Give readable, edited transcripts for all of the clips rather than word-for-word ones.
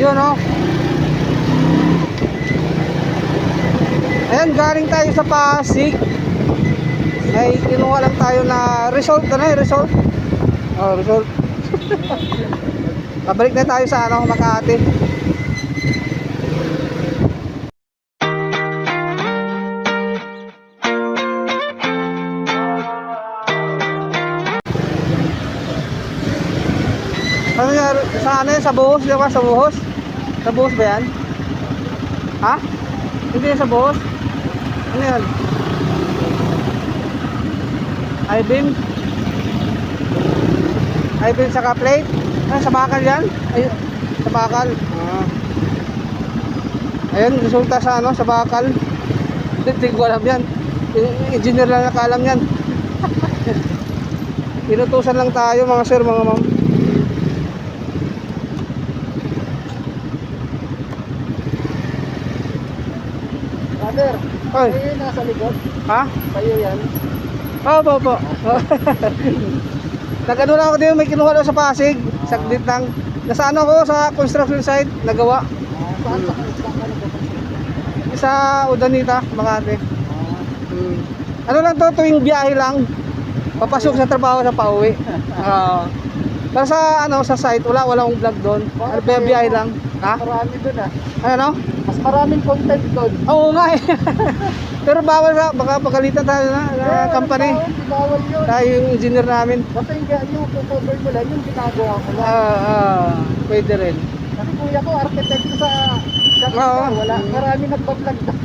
Yun oh. Ayan, galing tayo sa Pasig. Ay, kinuha lang tayo na result. Ano yung result? Oh, result. Pabalik na tayo sa ano, Makati. Ano yan? Sa ano yan? Sa buhos? Di ba? Sa buhos? Sa buhos ba yan? Ha? Hindi yan sa buhos? Ano yan? I-beam? I-beam saka plate? Ah, sa bakal yan? Ay, sa bakal. Ah. Ayun, resulta sa ano, sa bakal. Hindi ko alam yan. Engineer lang nakaalam yan. Inutusan lang tayo mga sir, mga ma'am. Brother, Oy. kayo yung nasa likod? Ha? Kayo yan? Opo. Nag-ano lang ako din, may kinuha daw sa Pasig. Saglit lang. Nasa ano ko, sa construction site, nagawa. Saan sa ano ba? Sa Udanita, Makati. Ano lang to, tuwing biyahe lang. Papasok sa trabaho sa pauwi. Pero sa ano, sa site, walang vlog doon. Ano, biyahe lang. Ha? Marami doon ah. Ano? Mas maraming content doon. Oo nga eh. Pero bawal sa, baka pagalitan tayo na company. Bawal yun. Tayo yung engineer namin. Basta yung cover mo lang, yung ginagawa ko lang. Pwede rin. Kasi kuya ko, architect sa Oo. wala. Marami nagpa-vlog doon.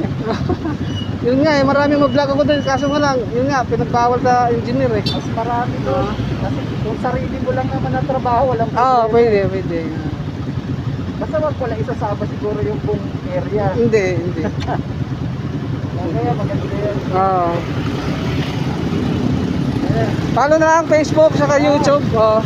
Yun nga eh, maraming mag-vlog ako doon. Kaso nga lang, yun nga, pinagbawal sa engineer eh. Mas marami doon. Kasi kung sarili mo lang naman ang trabaho, walang Oo, problema. pwede. Basta wag ko lang isasama siguro yung buong area. Hindi. Kaya maganda yan. Oo. Follow na lang Facebook saka YouTube. Oo.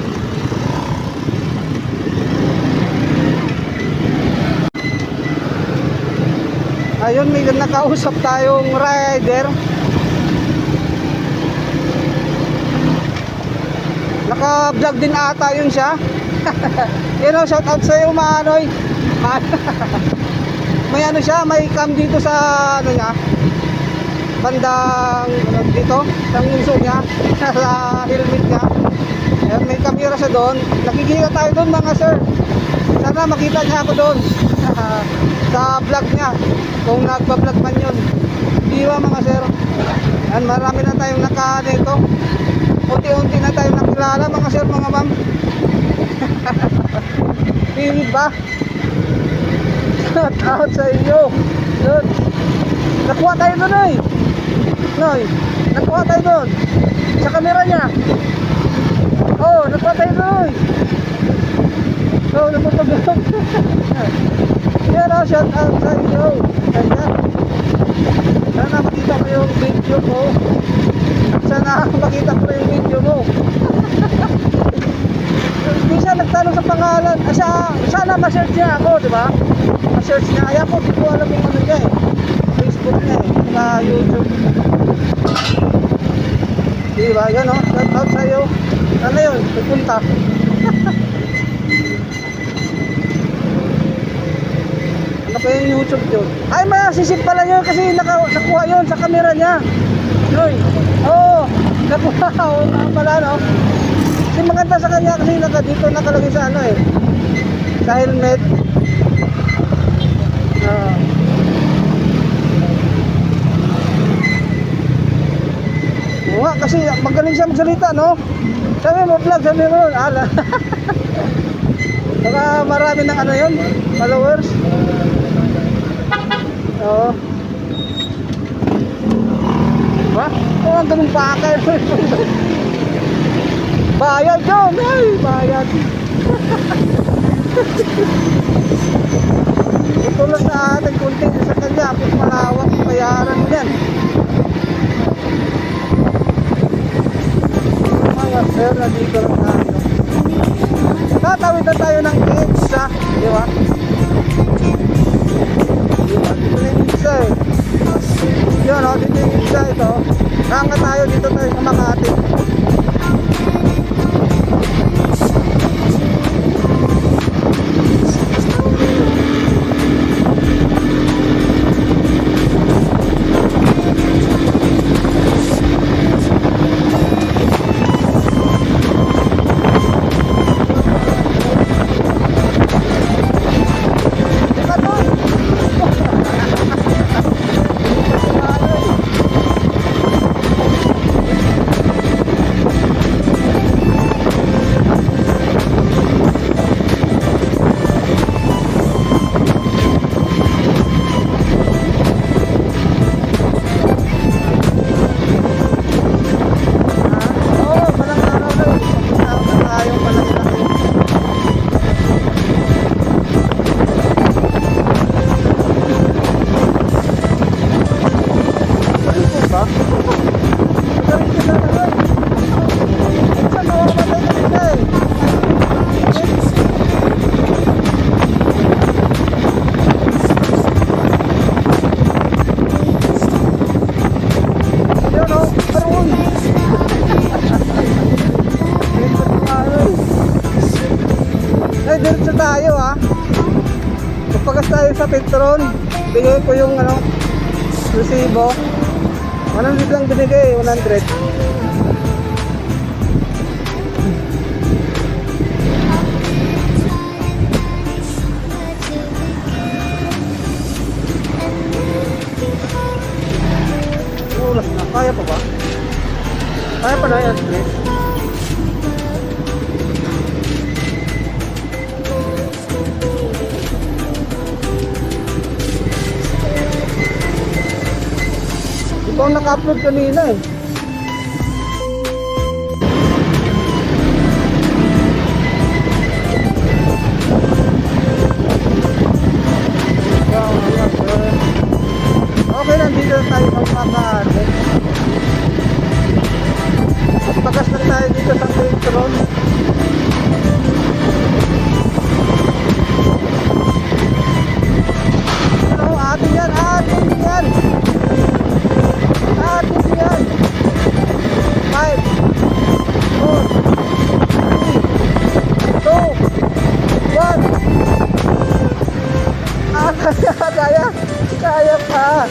Ayun, may nakausap tayong rider. Naka-vlog din ata yun siya. Yun o, shout out sa iyo Manoy. May ano siya, may cam dito sa ano niya, bandang dito, sa nguso niya, sa helmet niya. Ayan, may camera siya doon. Nakikita tayo doon mga sir. Sana makita niya ako doon. Sa vlog niya, kung nagpa-vlog man yun. Di ba mga sir? Ayan, marami na tayong naka-dito. Unti-unti na tayong nakilala mga sir, mga ma'am. Di ba? Shout out sa inyo. Yun. Nakuha tayo doon eh. Noy, nakuha tayo doon. Sa camera niya. Oh, nakuha tayo doon. Oh, nakuha doon. Yan o, shout out sa inyo. Ayan. Sana makita ko yung video ko. Sana makita ko yung video mo. Hindi siya nagtanong sa pangalan. Sana ma-search niya ako, di ba? Ma-search niya. Kaya po, di ko alam yung ano niya eh. Facebook niya eh. Sa YouTube. Di ba? Yan o. Shout out sa'yo. Ano yun? Pupunta. Ano pa yung YouTube yun? Ay, masisip pala yun kasi nakuha yun sa camera niya. Yun. Oo. Nakuha. Oo nga pala, no? Kasi maganda sa kanya kasi dito nakalagay sa ano eh, sa helmet. Oo, kasi magaling siya magsalita, no? Sabi mo vlog, sabi mo ala. Saka marami ng ano yun, followers. Oo. Diba? Oo, ang ganun pakay. Bayad yun! Ay, bayad! Ito lang sa atin, kunti sa kanya, kung malawak, bayaran yan. Mga sir, nandito lang tayo. Tatawid na tayo ng EDSA, di ba? Dito na yung EDSA eh. Yun o, dito yung EDSA ito. Kanga tayo, dito tayo sa Makati. Diretso tayo ha. Pagpagas tayo sa Petron, bigay ko yung ano, resibo. 100 lang binigay, 100. Oras na, kaya pa ba? Kaya pa na yan, Chris? Ikaw naka-upload kanina eh. Okay, nandito na tayo sa Pagkaarte. Pagas na tayo dito sa Petron. Ano, atin yan, atin yan. Atin yan. 5 4 3 2 1. Kaya pa.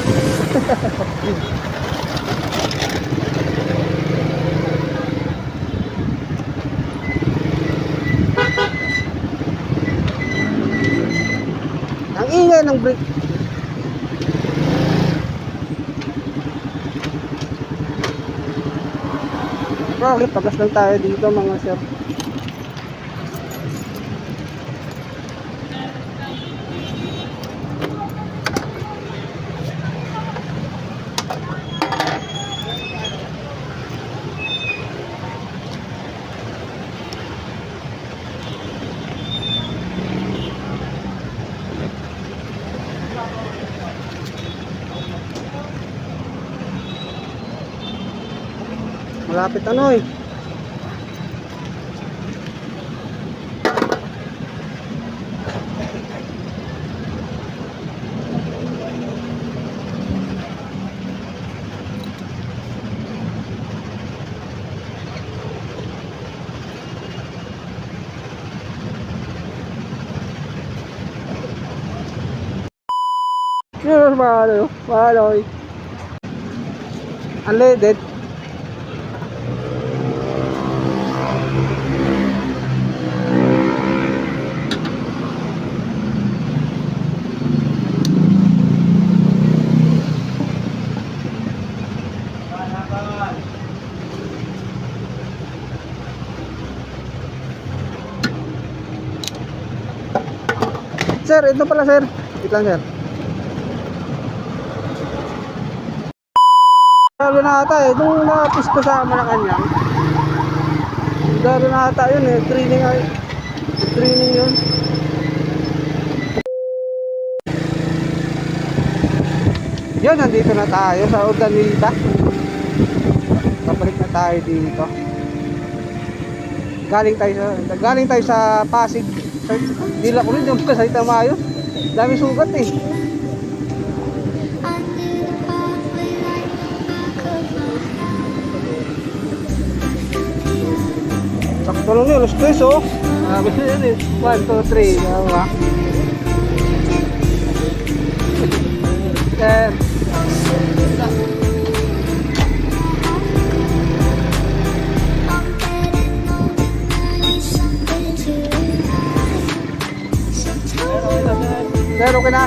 Ang ingay ng brake. Okay, pagas lang tayo dito mga sir. Malapit ano eh. Yun, mahalo. Unleaded. Sir, ito pala sir. Wait lang sir. Lalo na ata eh. Nung napisto sa Malacanang. Lalo na ata yun eh. Training ay. Training yun. Yun, nandito na tayo sa Urdaneta. Kapalik na tayo dito. Galing tayo sa Pasig. Dila ko rin yung kasayta mayo. Dami sugat eh. Sakto lang yun, alas 3 oh. Gusto yun eh. 1, 2, 3. Diba? Sir, okay na.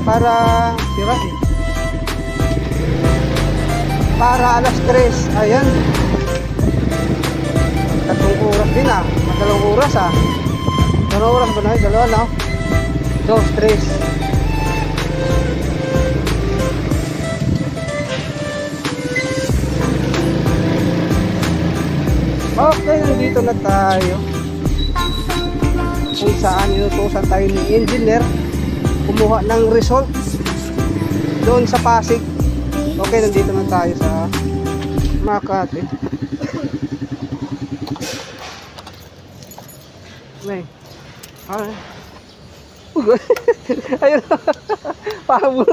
Para sira eh. Para alas 3. Ayan. 3 oras din ah. 2 oras ah. 2 oras ba na? 2 no? 2, 3. Okay, nandito na tayo. kung saan inutusan tayo ni engineer kumuha ng result doon sa Pasig. Okay, nandito na tayo sa Makati. May ayun. Pablo.